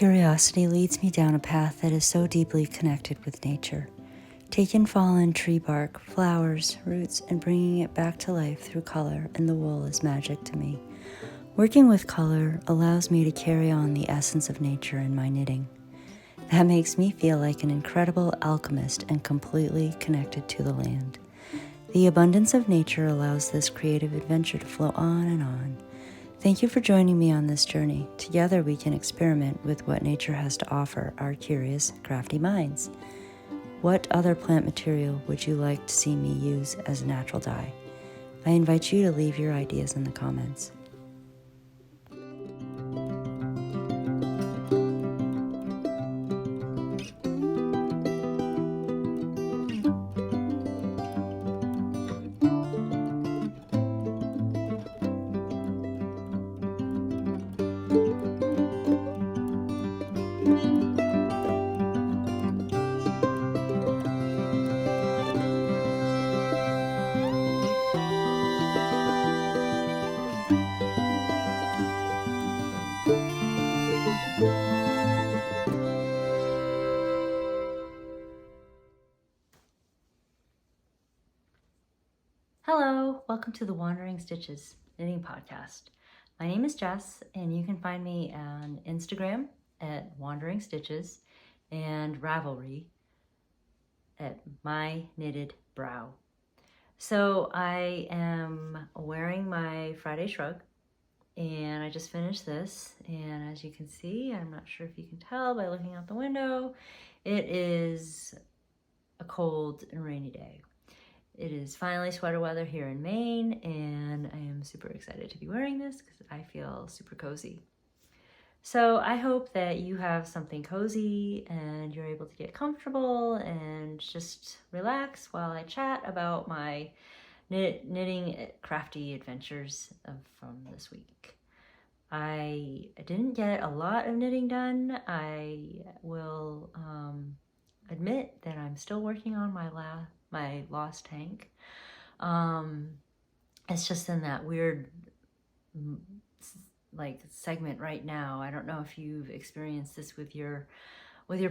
Curiosity leads me down a path that is so deeply connected with nature. Taking fallen tree bark, flowers, roots, and bringing it back to life through color and the wool is magic to me. Working with color allows me to carry on the essence of nature in my knitting. That makes me feel like an incredible alchemist and completely connected to the land. The abundance of nature allows this creative adventure to flow on and on. Thank you for joining me on this journey. Together we can experiment with what nature has to offer our curious, crafty minds. What other plant material would you like to see me use as a natural dye? I invite you to leave your ideas in the comments. Hello, welcome to the Wandering Stitches Knitting Podcast. My name is Jess, and you can find me on Instagram at Wandering Stitches and Ravelry at MyKnittedBrow. So I am wearing my Friday shrug, and I just finished this, and as you can see, I'm not sure if you can tell by looking out the window, it is a cold and rainy day. It is finally sweater weather here in Maine, and I am super excited to be wearing this because I feel super cozy. So I hope that you have something cozy and you're able to get comfortable and just relax while I chat about my knitting crafty adventures from this week. I didn't get a lot of knitting done. I will admit that I'm still working on my lost tank. It's just in that weird segment right now. I don't know if you've experienced this with your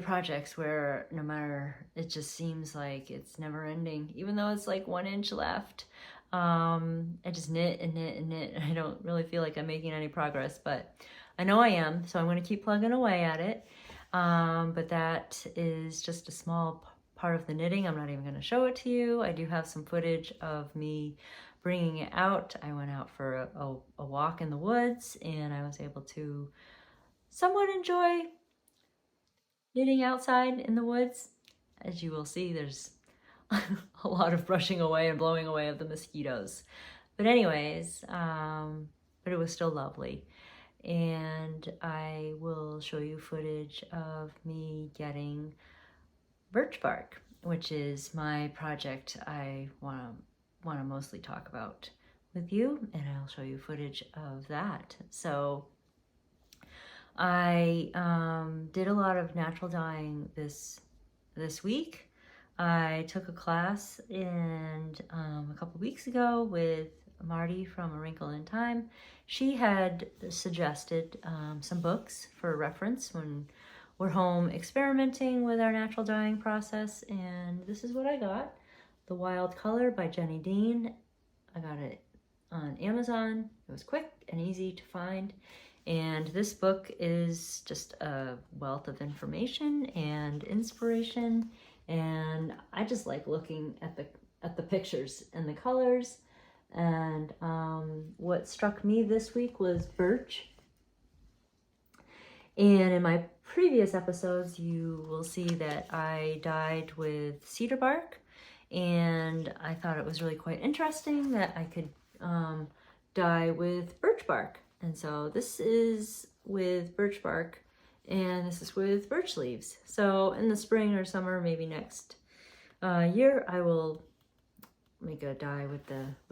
projects, where no matter, it just seems like it's never ending, even though it's like 1 inch left. I just knit and knit and knit, and I don't really feel like I'm making any progress, but I know I am, so I'm going to keep plugging away at it. But that is just a small part of the knitting. I'm not even going to show it to you. I do have some footage of me bringing it out. I went out for a walk in the woods, and I was able to somewhat enjoy knitting outside in the woods. As you will see, there's a lot of brushing away and blowing away of the mosquitoes. But anyways, but it was still lovely. And I will show you footage of me getting birch bark, which is my project I want to mostly talk about with you, and I'll show you footage of that. So I did a lot of natural dyeing this week. I took a class and a couple weeks ago with Marty from A Wrinkle in Time. She had suggested some books for reference when we're home experimenting with our natural dyeing process, and this is what I got. The Wild Color by Jenny Dean. I got it on Amazon. It was quick and easy to find, and this book is just a wealth of information and inspiration, and I just like looking at the pictures and the colors. And what struck me this week was birch. And in my previous episodes, you will see that I dyed with cedar bark, and I thought it was really quite interesting that I could dye with birch bark. And so this is with birch bark, and this is with birch leaves. So in the spring or summer, maybe next year, I will make a dye with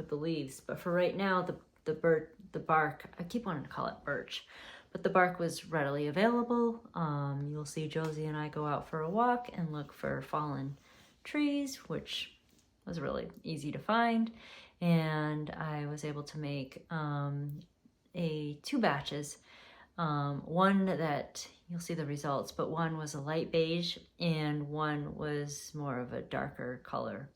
the leaves. But for right now, the bark, I keep wanting to call it birch, but the bark was readily available. You'll see Josie and I go out for a walk and look for fallen trees, which was really easy to find. And I was able to make two batches. One that you'll see the results, but one was a light beige and one was more of a darker color.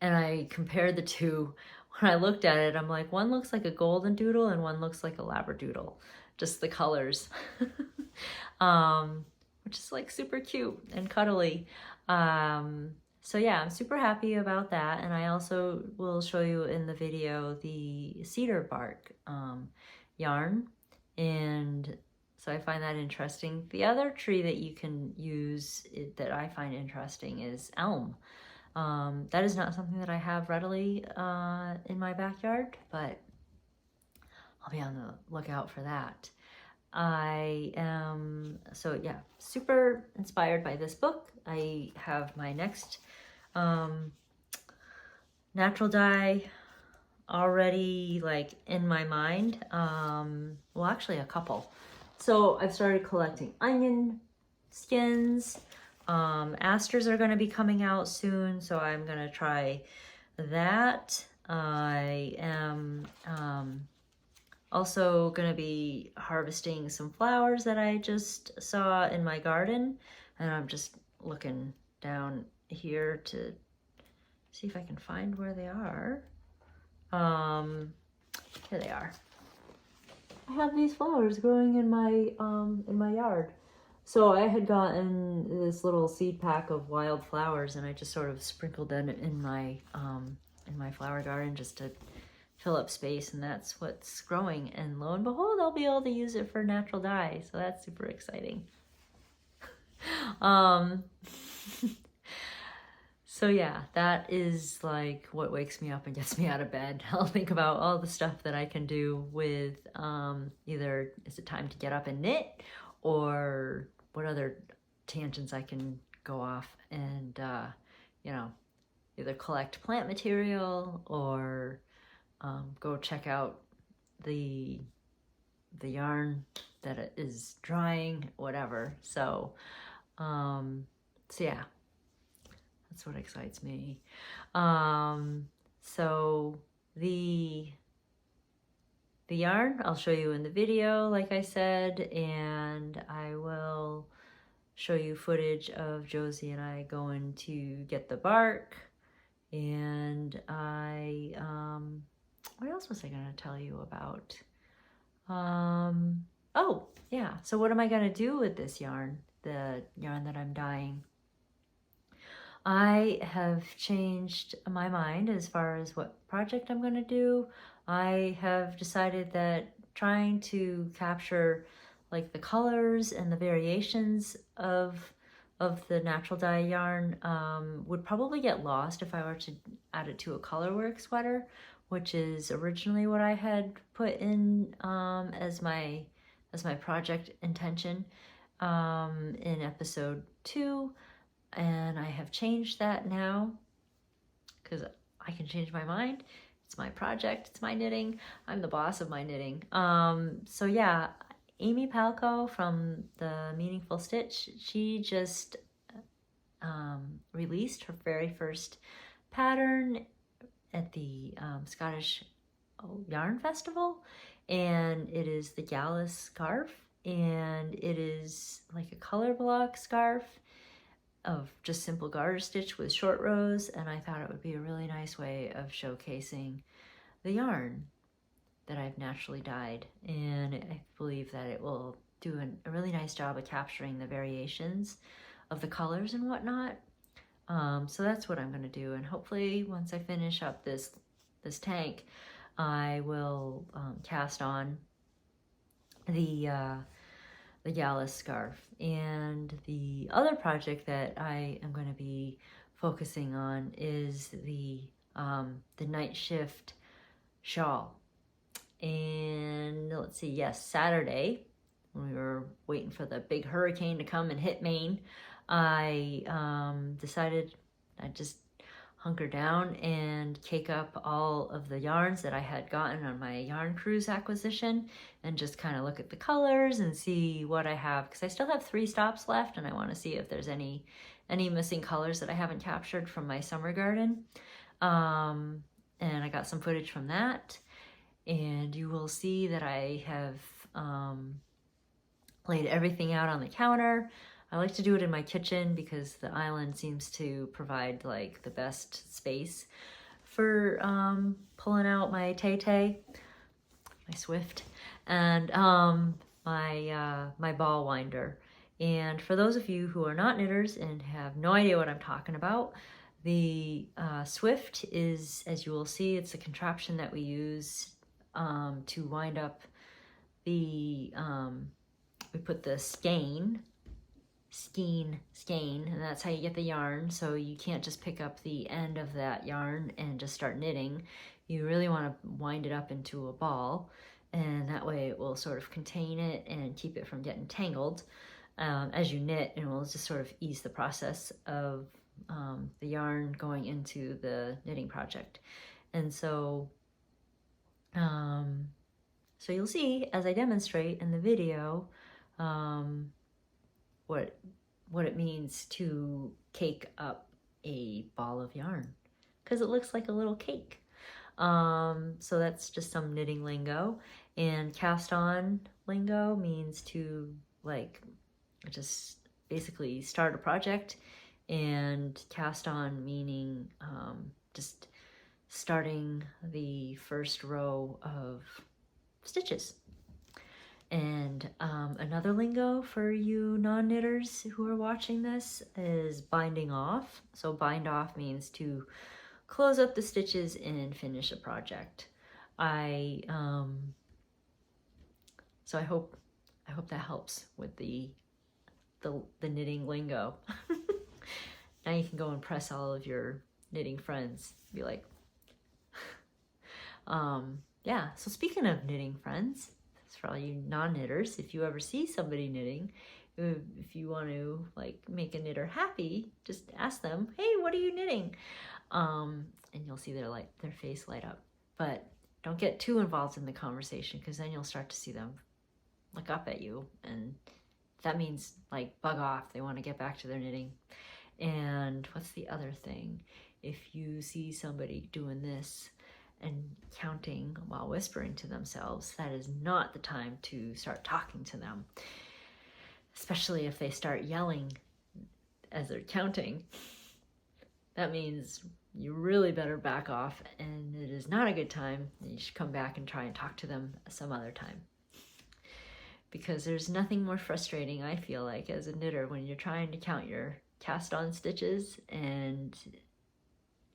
And I compared the two. When I looked at it, I'm like, one looks like a golden doodle and one looks like a labradoodle. Just the colors. Which is like super cute and cuddly. So yeah, I'm super happy about that. And I also will show you in the video the cedar bark yarn. And so I find that interesting. The other tree that you can use that I find interesting is elm. That is not something that I have readily in my backyard, but I'll be on the lookout for that. I am, so yeah, super inspired by this book. I have my next natural dye already like in my mind. Well, actually a couple. So I've started collecting onion skins. Asters are going to be coming out soon, so I'm going to try that. I am also going to be harvesting some flowers that I just saw in my garden, and I'm just looking down here to see if I can find where they are. Here they are. I have these flowers growing in my yard. So I had gotten this little seed pack of wild flowers, and I just sort of sprinkled them in my flower garden just to fill up space, and that's what's growing. And lo and behold, I'll be able to use it for natural dye. So that's super exciting. So yeah, that is like what wakes me up and gets me out of bed. I'll think about all the stuff that I can do with either is it time to get up and knit, or what other tangents I can go off and, you know, either collect plant material or go check out the yarn that is drying, whatever. So yeah, that's what excites me. So the yarn I'll show you in the video, like I said, and I will show you footage of Josie and I going to get the bark. And I, what else was I going to tell you about? Oh, yeah. So what am I going to do with this yarn, the yarn that I'm dyeing? I have changed my mind as far as what project I'm going to do. I have decided that trying to capture like the colors and the variations of the natural dye yarn would probably get lost if I were to add it to a colorwork sweater, which is originally what I had put in as my project intention in episode 2. And I have changed that now because I can change my mind. It's my project, it's my knitting. I'm the boss of my knitting. So yeah, Amy Palco from the Meaningful Stitch, she just released her very first pattern at the Scottish Yarn Festival, and it is the Gallus scarf, and it is like a color block scarf of just simple garter stitch with short rows, and I thought it would be a really nice way of showcasing the yarn that I've naturally dyed, and I believe that it will do a really nice job of capturing the variations of the colors and whatnot. So that's what I'm going to do, and hopefully once I finish up this tank, I will cast on the Gallus scarf. And the other project that I am going to be focusing on is the night shift shawl. And let's see, yes, Saturday, when we were waiting for the big hurricane to come and hit Maine, I decided I'd just hunker down and cake up all of the yarns that I had gotten on my Yarn Cruise acquisition and just kind of look at the colors and see what I have, because I still have 3 stops left and I want to see if there's any missing colors that I haven't captured from my summer garden. And I got some footage from that, and you will see that I have laid everything out on the counter. I like to do it in my kitchen because the island seems to provide like the best space for pulling out my Tay-Tay, my Swift, and my ball winder. And for those of you who are not knitters and have no idea what I'm talking about, the Swift is, as you will see, it's a contraption that we use to wind up the, we put the skein, and that's how you get the yarn. So you can't just pick up the end of that yarn and just start knitting. You really want to wind it up into a ball, and that way it will sort of contain it and keep it from getting tangled as you knit, and will just sort of ease the process of the yarn going into the knitting project. And so so you'll see as I demonstrate in the video what it means to cake up a ball of yarn, because it looks like a little cake. So that's just some knitting lingo. And cast on lingo means to like just basically start a project, and cast on meaning just starting the first row of stitches. And another lingo for you non-knitters who are watching this is binding off. So bind off means to close up the stitches and finish a project. So I hope that helps with the knitting lingo. Now you can go impress all of your knitting friends. Be like, yeah. So speaking of knitting friends, for all you non-knitters, if you ever see somebody knitting, if you want to like make a knitter happy, just ask them, hey, what are you knitting? And you'll see their face light up. But don't get too involved in the conversation, because then you'll start to see them look up at you, and that means like bug off. They want to get back to their knitting. And what's the other thing? If you see somebody doing this and counting while whispering to themselves, that is not the time to start talking to them, especially if they start yelling as they're counting. That means you really better back off, and it is not a good time. You should come back and try and talk to them some other time, because there's nothing more frustrating, I feel like, as a knitter, when you're trying to count your cast on stitches and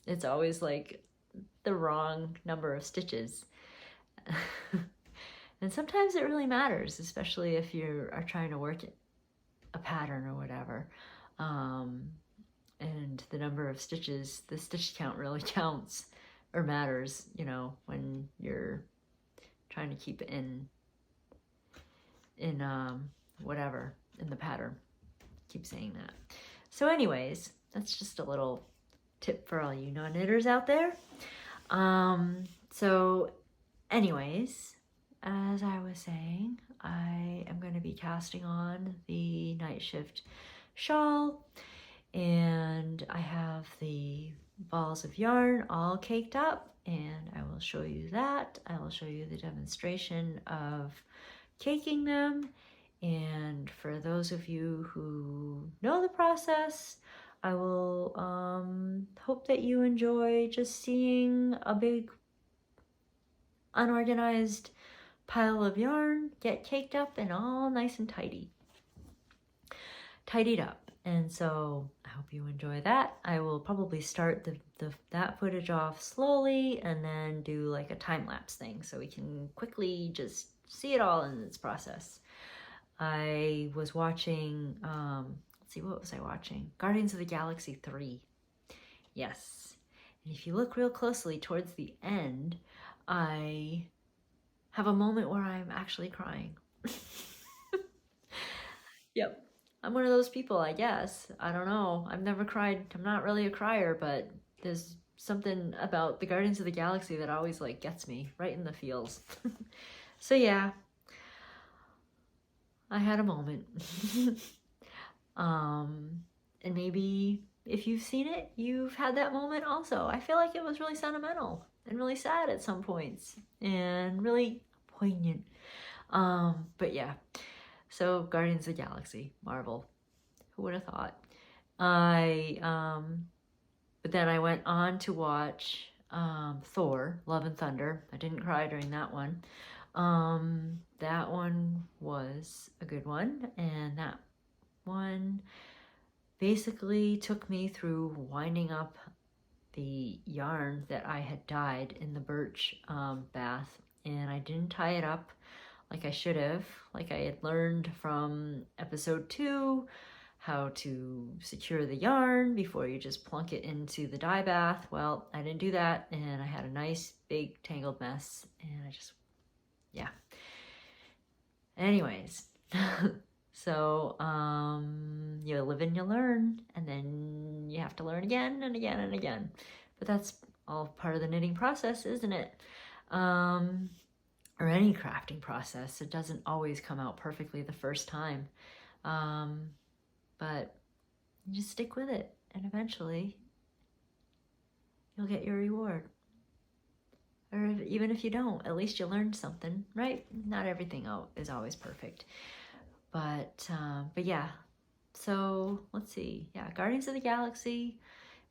it's always like the wrong number of stitches. And sometimes it really matters, especially if you are trying to work a pattern or whatever. And the number of stitches, the stitch count really counts or matters, you know, when you're trying to keep it in whatever, in the pattern. Keep saying that. So anyways, that's just a little tip for all you non-knitters out there. So anyways, as I was saying, I am going to be casting on the night shift shawl, and I have the balls of yarn all caked up, and I will show you that. I will show you the demonstration of caking them. And for those of you who know the process, I will hope that you enjoy just seeing a big unorganized pile of yarn get caked up and all nice and tidied up. And so I hope you enjoy that. I will probably start that footage off slowly and then do like a time-lapse thing so we can quickly just see it all in its process. I was watching, let's see, what was I watching? Guardians of the Galaxy 3. Yes. And if you look real closely towards the end, I have a moment where I'm actually crying. Yep. I'm one of those people, I guess. I don't know. I've never cried. I'm not really a crier, but there's something about the Guardians of the Galaxy that always like gets me right in the feels. So yeah, I had a moment. And maybe if you've seen it, you've had that moment also. I feel like it was really sentimental and really sad at some points and really poignant. But yeah, So Guardians of the Galaxy, Marvel. Who would have thought? But then I went on to watch Thor, Love and Thunder. I didn't cry during that one. That one was a good one, and that one basically took me through winding up the yarn that I had dyed in the Birch bath, and I didn't tie it up like I should have, like I had learned from episode 2, how to secure the yarn before you just plunk it into the dye bath. Well, I didn't do that, and I had a nice big tangled mess, and I just, yeah. Anyways, so you live and you learn, and then you have to learn again and again and again. But that's all part of the knitting process, isn't it? Or any crafting process. It doesn't always come out perfectly the first time. But you just stick with it, and eventually you'll get your reward. Or even if you don't, at least you learned something, right? Not everything is always perfect. But yeah, so let's see. Yeah, Guardians of the Galaxy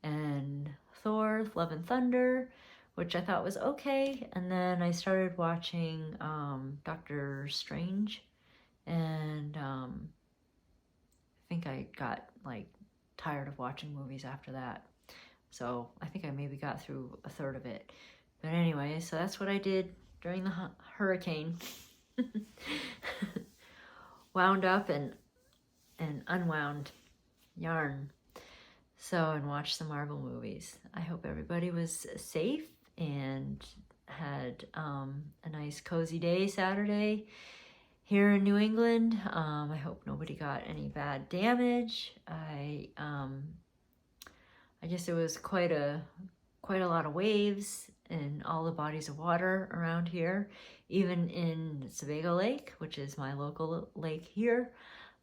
and Thor, Love and Thunder, which I thought was okay. And then I started watching Doctor Strange, and I think I got like tired of watching movies after that. So I think I maybe got through a third of it. But anyway, so that's what I did during the hurricane. Wound up and unwound yarn. So, and watched some Marvel movies. I hope everybody was safe and had a nice cozy day Saturday here in New England. I hope nobody got any bad damage. I guess it was quite a lot of waves in all the bodies of water around here, even in Sebago Lake, which is my local lake here.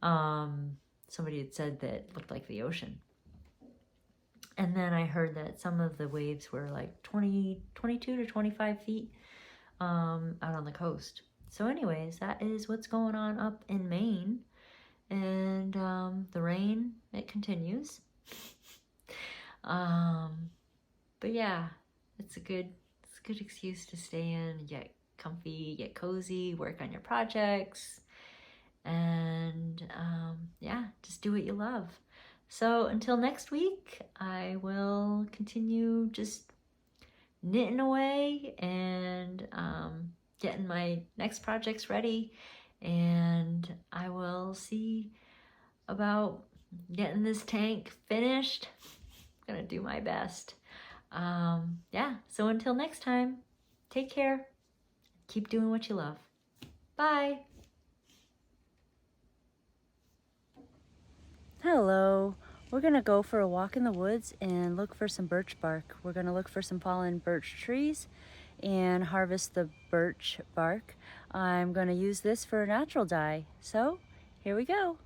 Somebody had said that it looked like the ocean. And then I heard that some of the waves were like 22 to 25 feet out on the coast. So anyways, that is what's going on up in Maine. And the rain, it continues. But yeah, it's a good excuse to stay in, get comfy, get cozy, work on your projects, and yeah, just do what you love. So until next week, I will continue just knitting away and getting my next projects ready, and I will see about getting this tank finished. I'm gonna do my best. Yeah, so until next time, take care. Keep doing what you love. Bye. Hello. We're gonna go for a walk in the woods and look for some birch bark. We're gonna look for some fallen birch trees and harvest the birch bark. I'm gonna use this for a natural dye. So here we go.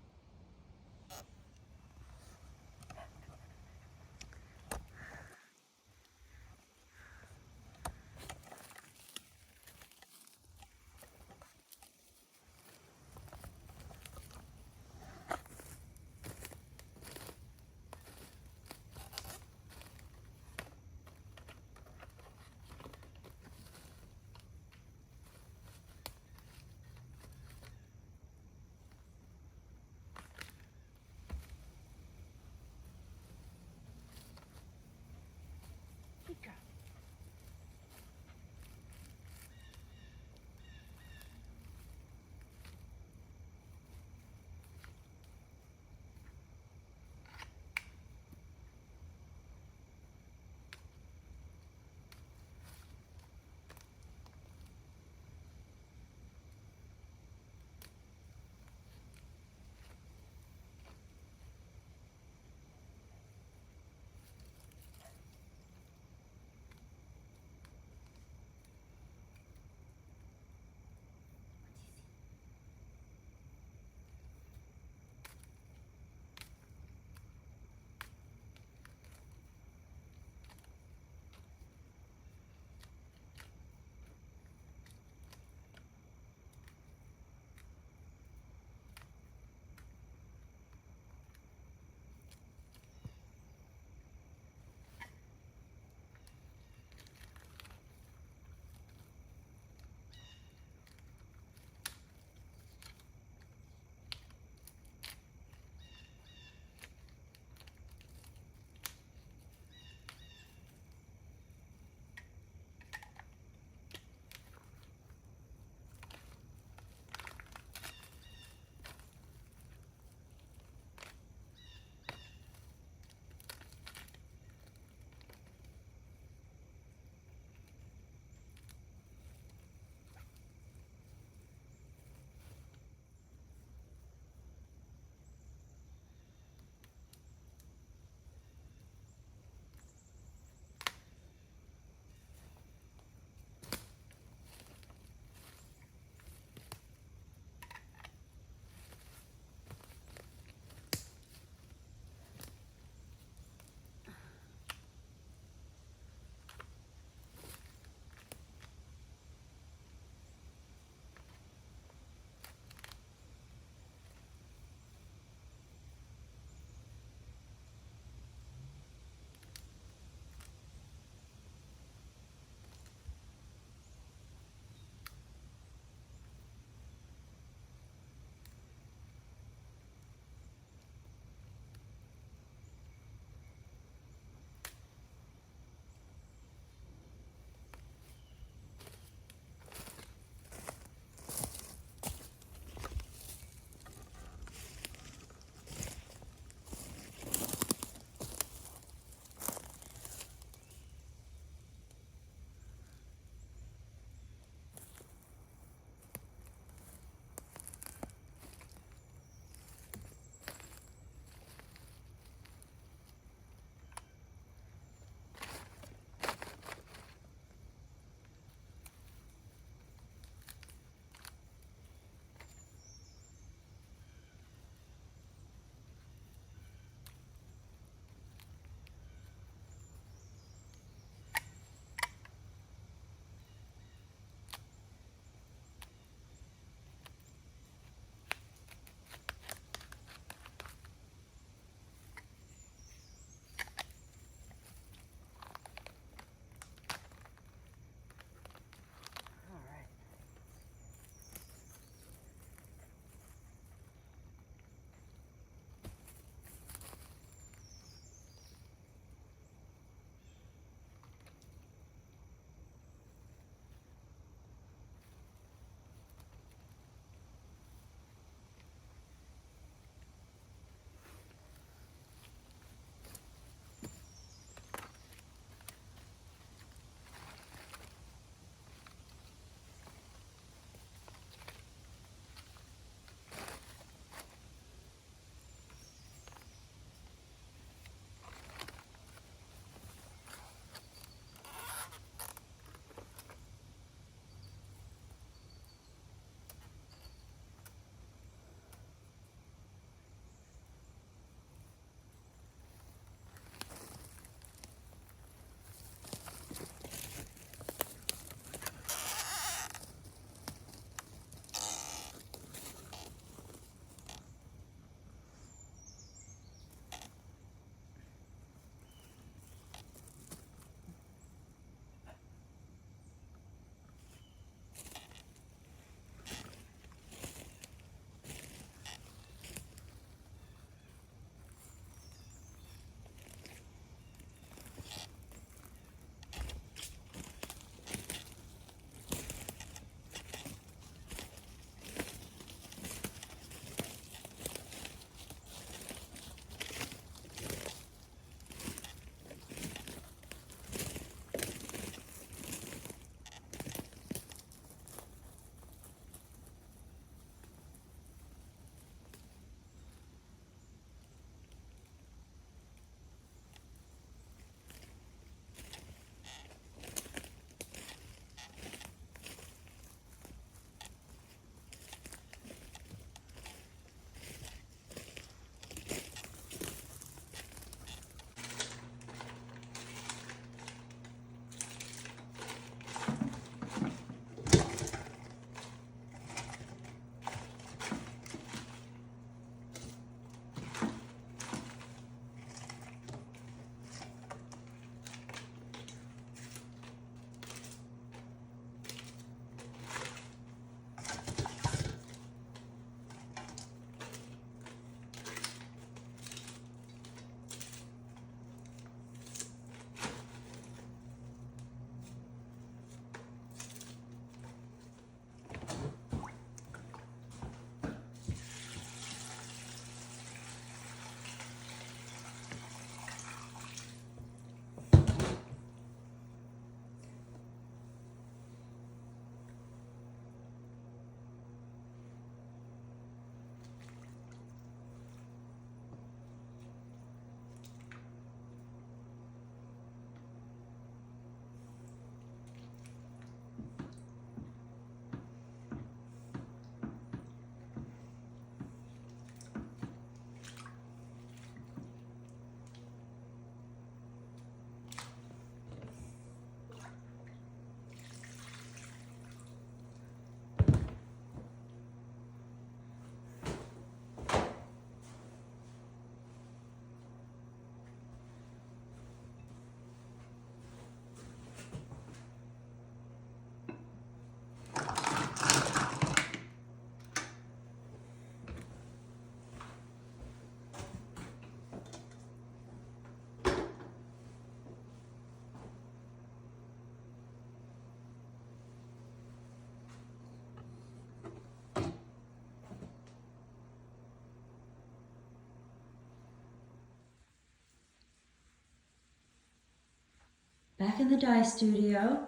back in the dye studio.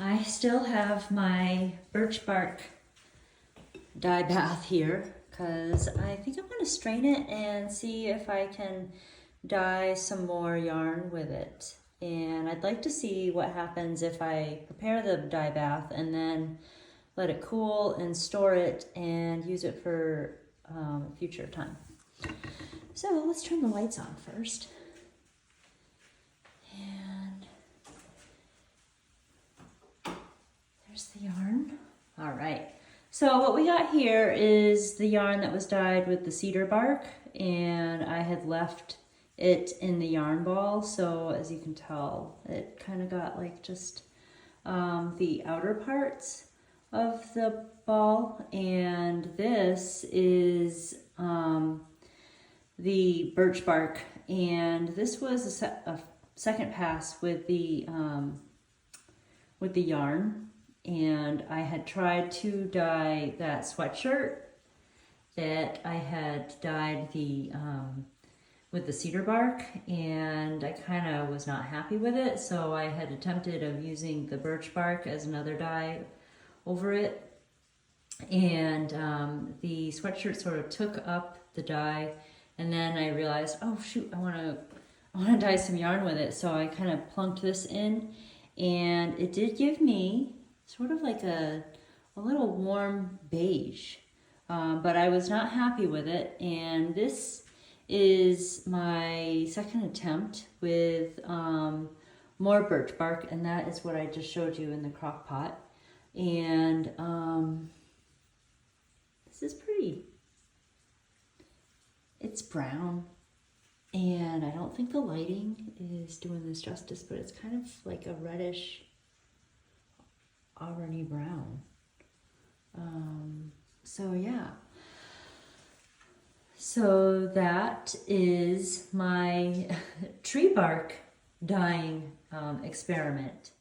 I still have my birch bark dye bath here because I think I'm going to strain it and see if I can dye some more yarn with it. And I'd like to see what happens if I prepare the dye bath and then let it cool and store it and use it for future time. So let's turn the lights on first. And there's the yarn. All right. So what we got here is the yarn that was dyed with the cedar bark, and I had left it in the yarn ball. So as you can tell, it kind of got like just the outer parts of the ball. And this is the birch bark, and this was a second pass with the yarn. And I had tried to dye that sweatshirt that I had dyed with the cedar bark, and I kind of was not happy with it. So I had attempted of using the birch bark as another dye over it. And the sweatshirt sort of took up the dye, and then I realized, oh shoot, I want to dye some yarn with it. So I kind of plunked this in, and it did give me sort of like a little warm beige, but I was not happy with it. And this is my second attempt with more birch bark, and that is what I just showed you in the crock pot. And this is pretty. It's brown, and I don't think the lighting is doing this justice, but it's kind of like a reddish auburny brown. So yeah. So that is my tree bark dyeing experiment.